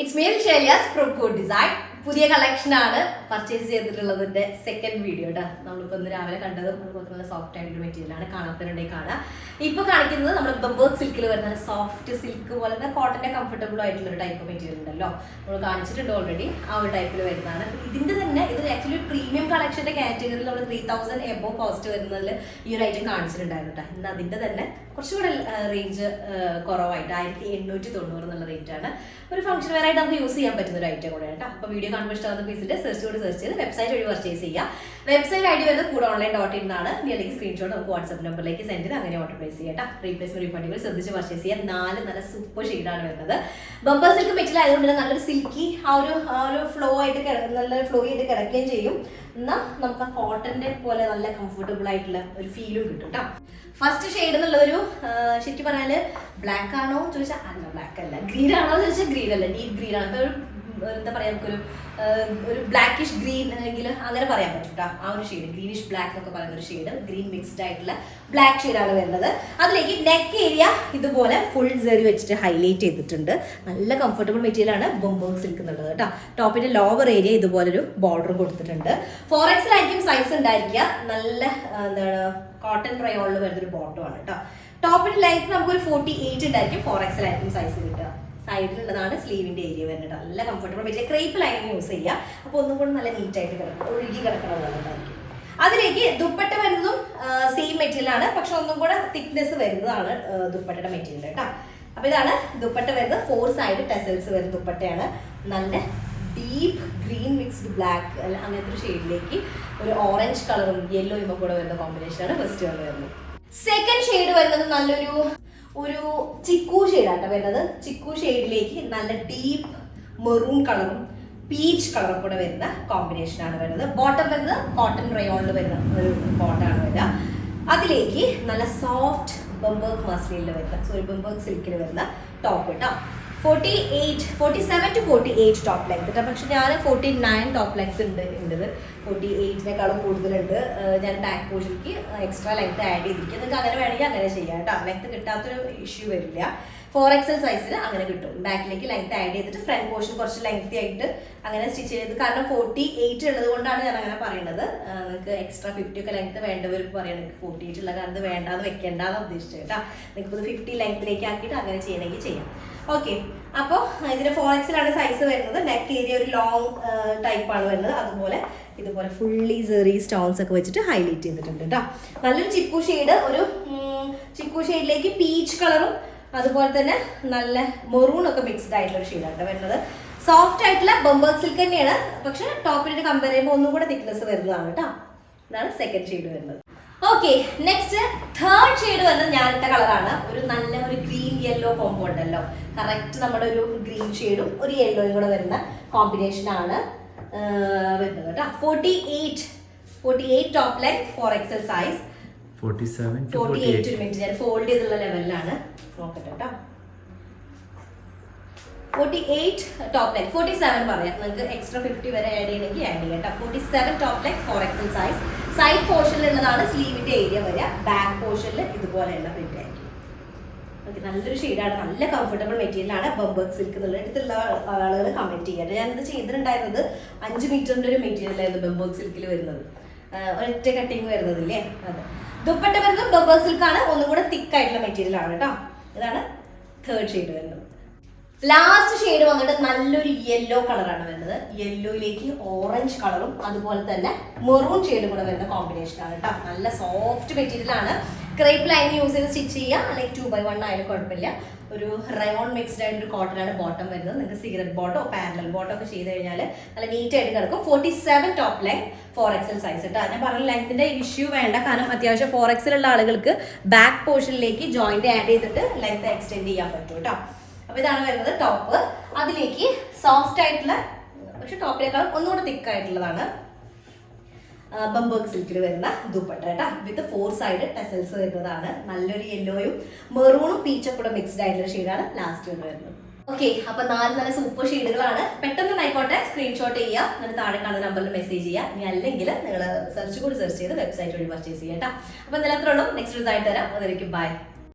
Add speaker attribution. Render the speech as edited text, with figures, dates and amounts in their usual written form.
Speaker 1: It's me Shelias from Code Design. പുതിയ collection ആണ് purchase ചെയ്തിട്ടുള്ളതിന്റെ second video ട്ടാ. നമ്മളിപ്പോൾ ഇന്ന് രാവിലെ കണ്ടത് നല്ല സോഫ്റ്റ് ആയിട്ടുള്ള മെറ്റീരിയൽ ആണ്. കാണാത്തവരുണ്ടെങ്കിൽ കാണാം. ഇപ്പോൾ കാണിക്കുന്നത് നമ്മൾ ബംബേർഗ് സിൽക്കിൽ വരുന്ന സോഫ്റ്റ് സിൽക്ക് പോലെ കോട്ടന്റെ കംഫർട്ടബിൾ ആയിട്ടുള്ള ഒരു ടൈപ്പ് മെറ്റീരിയൽ ഉണ്ടല്ലോ, നമ്മൾ കാണിച്ചിട്ടുണ്ട് ഓൾറെഡി. ആ ഒരു ടൈപ്പിൽ വരുന്നതാണ്. ഇതിന്റെ തന്നെ ഇത് ആക്ച്വലി പ്രീമിയം കളക്ഷന്റെ കാറ്റഗറിയിൽ നമ്മൾ 3000 എബോ കോസ്റ്റ് വരുന്നതിൽ ഈ ഒരു ഐറ്റം കാണിച്ചിട്ടുണ്ടായിരുന്നു കേട്ടോ. ഇന്ന് അതിന്റെ തന്നെ കുറച്ചുകൂടെ റേഞ്ച് കുറവായിട്ട് 1890 എന്നുള്ള റേറ്റ് ആണ്. ഒരു ഫംഗ്ഷൻ വെയർ ആയിട്ട് നമുക്ക് യൂസ് ചെയ്യാൻ പറ്റുന്ന ഒരു ഐറ്റം കൂടെ കേട്ടോ. അപ്പോൾ വീഡിയോ കാണുമ്പോൾ ഇഷ്ടമാകുന്ന പീസിന്റെ സെർച്ച് ചെയ്ത് വെബ്സൈറ്റ് വഴി പർച്ചേസ് ചെയ്യാം. വെബ്സൈറ്റ് ഐ ഡി വരുന്നത് കൂടെ online.in ആണ്. അല്ലെങ്കിൽ സ്ക്രീൻഷോട്ട് നമുക്ക് വാട്സ്ആപ്പ് നമ്പറിലേക്ക് സെൻഡ് ചെയ്ത് അങ്ങനെ ഓർഡർ പ്ലേസ് ചെയ്യാം. റീപ്ലേസ്മെന്റ് റീഫണ്ടുകൾ ശ്രദ്ധിച്ച് പർച്ചേസ് ചെയ്യാം. 4 നല്ല സൂപ്പർ ഷെയ്ഡാണ് വരുന്നത്. ബംബർ സിൽക്ക് മെറ്റീരിയൽ ആയതുകൊണ്ട് നല്ലൊരു സിൽക്കി ആ ഒരു ഫ്ലോ ആയിട്ട് നല്ലൊരു ഫ്ലോ ആയിട്ട് കിടക്കുകയും ചെയ്യും. എന്നാൽ നമുക്ക് ആ കോട്ടന്റെ പോലെ നല്ല കംഫർട്ടബിൾ ആയിട്ടുള്ള ഒരു ഫീലും കിട്ടും കേട്ടോ. ഫസ്റ്റ് ഷെയ്ഡ് എന്നുള്ളതൊരു ശരിക്കും പറഞ്ഞാല് ബ്ലാക്ക് ആണോ ചോദിച്ചാൽ അല്ല, ബ്ലാക്ക് അല്ല. ഗ്രീൻ ആണോ ചോദിച്ചാൽ ഗ്രീൻ അല്ല, ഡീപ് ഗ്രീൻ ആണ്. എന്താ പറയാ, നമുക്കൊരു ബ്ലാക്കിഷ് ഗ്രീൻ അല്ലെങ്കിൽ അങ്ങനെ പറയാൻ പറ്റും കേട്ടോ. ആ ഒരു ഷെയ്ഡ് ഗ്രീനിഷ് ബ്ലാക്ക് എന്നൊക്കെ പറയുന്ന ഒരു ഷെയ്ഡ്, ഗ്രീൻ മിക്സ്ഡ് ആയിട്ടുള്ള ബ്ലാക്ക് ഷെയ്ഡാണ് വരുന്നത്. അതിലേക്ക് നെക്ക് ഏരിയ ഇതുപോലെ ഫുൾ സെറി വെച്ചിട്ട് ഹൈലൈറ്റ് ചെയ്തിട്ടുണ്ട്. നല്ല കംഫർട്ടബിൾ മെറ്റീരിയൽ ആണ് ബംബേർഗ് സിൽക്ക് എന്നുള്ളത് കേട്ടോ. ടോപ്പിന്റെ ലോവർ ഏരിയ ഇതുപോലൊരു ബോർഡർ കൊടുത്തിട്ടുണ്ട്. 4XL ആയിരിക്കും സൈസ് ഉണ്ടായിരിക്കുക. നല്ല എന്താണ് കോട്ടൺ റയോണിൽ വരുന്നൊരു ബോട്ടം ആണ് കേട്ടോ. ടോപ്പിന്റെ ലെങ്ത് നമുക്കൊരു 48 ഉണ്ടായിരിക്കും. 4XL ആയിരിക്കും സൈസ് കിട്ടുക. സൈഡിലുള്ളതാണ് സ്ലീവിന്റെ ഏരിയ വരുന്നത്. നല്ല comfortable material, crepe lining use ചെയ്യുക. അപ്പോൾ ഒന്നും കൂടെ നല്ല നീറ്റ് ആയിട്ട് കിടക്കും, ഒഴുകി കിടക്കണമെന്നുള്ളതായിരിക്കും. അതിലേക്ക് ദുപ്പട്ട വരുന്നതും സെയിം മെറ്റീരിയൽ ആണ്, പക്ഷെ ഒന്നും കൂടെ തിക്നെസ് വരുന്നതാണ് ദുപ്പട്ടയുടെ മെറ്റീരിയൽ കേട്ടോ. അപ്പോൾ ഇതാണ് ദുപ്പട്ട വരുന്നത്. 4 സൈഡ് ടെസൽസ് വരുന്ന ദുപ്പട്ടയാണ്. നല്ല ഡീപ്പ് ഗ്രീൻ മിക്സ്ഡ് ബ്ലാക്ക് അങ്ങനത്തെ ഒരു ഷെയ്ഡിലേക്ക് ഒരു ഓറഞ്ച് കളറും യെല്ലോയും കൂടെ വരുന്ന കോമ്പിനേഷനാണ് ഫസ്റ്റ് കളർ വരുന്നത്. സെക്കൻഡ് ഷെയ്ഡ് വരുന്നത് നല്ലൊരു ചിക്കു ഷെയ്ഡാട്ടോ വരുന്നത്. ചിക്കു ഷെയ്ഡിലേക്ക് നല്ല ഡീപ്പ് മെറൂൺ കളറും പീച്ച് കളറും കൂടെ വരുന്ന കോമ്പിനേഷനാണ് വരുന്നത്. ബോട്ടം വരുന്നത് കോട്ടൺ റയോണിൽ വരുന്ന ഒരു ബോട്ടമാണ് വരിക. അതിലേക്ക് നല്ല സോഫ്റ്റ് ബംബേർഗ് മസ്ലിനിൽ വരുന്ന ബംബേർഗ് സിൽക്കിൽ വരുന്ന ടോപ്പ് കേട്ടോ. 47 to 48 ടോപ്പ് ലെങ്ത് കേട്ടോ. പക്ഷെ ഞാൻ 49 ടോപ്പ് ലെങ്ത് ഉണ്ട്. 48നേക്കാളും കൂടുതലുണ്ട്. ഞാൻ ബാക്ക് പോർഷനിലേക്ക് എക്സ്ട്രാ ലെങ്ത് ആഡ് ചെയ്തിരിക്കും. നിങ്ങൾക്ക് അങ്ങനെ വേണമെങ്കിൽ അങ്ങനെ ചെയ്യാം കേട്ടോ. ലെങ്ത് കിട്ടാത്തൊരു ഇഷ്യൂ വരില്ല. 4XL സൈസിൽ അങ്ങനെ കിട്ടും. ബാക്കിലേക്ക് ലെങ്ത് ആഡ് ചെയ്തിട്ട് ഫ്രണ്ട് പോർഷൻ കുറച്ച് ലെങ്തി ആയിട്ട് അങ്ങനെ സ്റ്റിച്ച് ചെയ്ത്, കാരണം 48 ഉള്ളത് കൊണ്ടാണ് ഞാൻ അങ്ങനെ പറയുന്നത്. നിങ്ങൾക്ക് എക്സ്ട്രാ 50 ഒക്കെ ലെങ്ത് വേണ്ടവർ പറയാം, നിങ്ങൾക്ക് 48 ഉള്ള കാരണം വേണ്ടാന്ന് വെക്കേണ്ടെന്ന് ഉദ്ദേശിച്ചത് കേട്ടോ. നിങ്ങൾക്ക് 50 ലെങ്ത്തിലേക്ക് ആക്കിയിട്ട് അങ്ങനെ ചെയ്യണമെങ്കിൽ ചെയ്യാം. ഓക്കെ, അപ്പോൾ ഇതിന് 4XL ആണ് സൈസ് വരുന്നത്. നെക്ക് ഏരിയ ഒരു ലോങ് ടൈപ്പാണ് വരുന്നത്. അതുപോലെ ഇതുപോലെ ഫുള്ളി സെറി സ്റ്റോൺസ് ഒക്കെ വെച്ചിട്ട് ഹൈലൈറ്റ് ചെയ്തിട്ടുണ്ട് കേട്ടോ. നല്ലൊരു ചിക്കു ഷെയ്ഡ്, ഒരു ചിക്കു ഷെയ്ഡിലേക്ക് പീച്ച് കളറും അതുപോലെ തന്നെ നല്ല മെറൂൺ ഒക്കെ മിക്സ്ഡ് ആയിട്ടുള്ള ഒരു ഷെയ്ഡാണ് വരുന്നത്. സോഫ്റ്റ് ആയിട്ടുള്ള ബംബേർഗ് സിൽക്ക് തന്നെയാണ്, പക്ഷെ ടോപ്പിലേക്ക് കമ്പയർ ചെയ്യുമ്പോൾ ഒന്നും കൂടെ തിക്നെസ് വരുന്നതാണ് കേട്ടോ. ഇതാണ് സെക്കൻഡ് ഷെയ്ഡ് വരുന്നത്. ഓക്കെ, നെക്സ്റ്റ് തേർഡ് ഷെയ്ഡ് വരുന്നത് ഞാനിട്ട കളറാണ്. ഒരു നല്ല ഒരു ഗ്രീൻ യെല്ലോ കോംബോ ഉണ്ടല്ലോ, കറക്റ്റ് നമ്മുടെ ഒരു ഗ്രീൻ ഷെയ്ഡും ഒരു യെല്ലോയും കൂടെ വരുന്ന കോമ്പിനേഷൻ ആണ് വരുന്നത് കേട്ടോ. 48 ടോപ്പ് ലെങ്ത്, 4XL സൈസ്. 48 ഒരു മിനിറ്റ് ഞാൻ ഫോൾഡ് ചെയ്തുള്ള ലെവലിലാണ് നോക്കട്ടെ കേട്ടോ. 48 ടോപ്പ് ലെങ്ത്, 47 പറയാം. നിങ്ങൾക്ക് എക്സ്ട്രാ 50 വരെ ആഡ് ചെയ്യണമെങ്കിൽ ആഡ് ചെയ്യാം കേട്ടോ. 47 top length, 4XL size. Side പോർഷനിൽ ഉള്ളതാണ് സ്ലീവിന്റെ ഏരിയ വരിക. ബാക്ക് പോർഷനിൽ ഇതുപോലെയുള്ള പ്രിന്റ് ആയിരിക്കും. ഓക്കെ, നല്ലൊരു ഷെയ്ഡാണ്, നല്ല കംഫർട്ടബിൾ മെറ്റീരിയൽ ആണ് ബംബേർഗ് സിൽക്ക് എന്നുള്ള അടുത്തുള്ള ആളുകൾ കമന്റ് ചെയ്യട്ടെ. ഞാനിത് ചെയ്തിട്ടുണ്ടായിരുന്നത് 5 മീറ്ററിന്റെ ഒരു മെറ്റീരിയൽ ആയിരുന്നു ബംബേർഗ് സിൽക്കിൽ വരുന്നത്. ഒരൊറ്റ കട്ടിങ് വരുന്നതില്ലേ, അത്. ദുപ്പട്ട വരുന്നത് ബംബേർഗ് സിൽക്ക് ആണ്, ഒന്നും കൂടെ തിക്ക് ആയിട്ടുള്ള മെറ്റീരിയൽ ആണ് കേട്ടോ. ഇതാണ് തേർഡ് ഷെയ്ഡ് വരുന്നത്. ലാസ്റ്റ് ഷെയ്ഡ് വന്നിട്ട് നല്ലൊരു യെല്ലോ കളറാണ് വരുന്നത്. യെല്ലോയിലേക്ക് ഓറഞ്ച് കളറും അതുപോലെ തന്നെ മെറൂൺ ഷെയ്ഡും കൂടെ വരുന്ന കോമ്പിനേഷൻ ആണ് കേട്ടോ. നല്ല സോഫ്റ്റ് മെറ്റീരിയൽ ആണ്. ക്രേപ്പ് ലൈൻ യൂസ് ചെയ്ത് സ്റ്റിച്ച് ചെയ്യുക, അല്ലെങ്കിൽ 2x1 ആയാലും കുഴപ്പമില്ല. ഒരു റയോൺ മിക്സ്ഡ് ആയിട്ടൊരു കോട്ടൺ ആണ് ബോട്ടം വരുന്നത്. നിങ്ങൾക്ക് സിഗരറ്റ് ബോട്ടോ പാരലൽ ബോട്ടോ ഒക്കെ ചെയ്ത് കഴിഞ്ഞാൽ നല്ല നീറ്റ് ആയിട്ട് കിടക്കും. 47 ടോപ്പ് ലെങ്ത്, 4XL സൈസ് കേട്ടോ. ഞാൻ പറഞ്ഞ ലെങ്ത്തിന്റെ ഇഷ്യൂ വേണ്ട, കാരണം അത്യാവശ്യം 4XL ഉള്ള ആളുകൾക്ക് ബാക്ക് പോർഷനിലേക്ക് ജോയിന്റ് ആഡ് ചെയ്തിട്ട് ലെങ്ത് എക്സ്റ്റെൻഡ് ചെയ്യാൻ പറ്റും കേട്ടോ. അപ്പൊ ഇതാണ് വരുന്നത് ടോപ്പ്. അതിലേക്ക് സോഫ്റ്റ് ആയിട്ടുള്ള, പക്ഷെ ടോപ്പിനേക്കാളും ഒന്നുകൂടെ തിക്ക് ആയിട്ടുള്ളതാണ് ബംബേർഗ് സിൽക്കിൽ വരുന്ന ദുപ്പട്ട കേട്ടോ. വിത്ത് 4 സൈഡ് ടെസൽസ് വരുന്നതാണ്. നല്ലൊരു യെല്ലോയും മെറൂണും പീച്ചൊക്കെ കൂടെ മിക്സ്ഡ് ആയിട്ടുള്ള ഷെയ്ഡാണ് ലാസ്റ്റ് വരുന്നത്. ഓക്കെ, അപ്പൊ 4 നല്ല സൂപ്പർ ഷെയ്ഡുകളാണ്. പെട്ടെന്ന് ആയിക്കോട്ടെ, സ്ക്രീൻഷോട്ട് ചെയ്യുക, എന്നിട്ട് താഴെ കാണുന്ന നമ്പറിൽ മെസ്സേജ് ചെയ്യുക. ഇനി അല്ലെങ്കിൽ നിങ്ങൾ സെർച്ച് ചെയ്ത് വെബ്സൈറ്റ് വഴി പർച്ചേസ് ചെയ്യാം കേട്ടോ. അപ്പൊ എന്തായാലും അത്രയുള്ളൂ. നെക്സ്റ്റ് റിസൾട്ട് തരാം. അതായിരിക്കും ബൈ.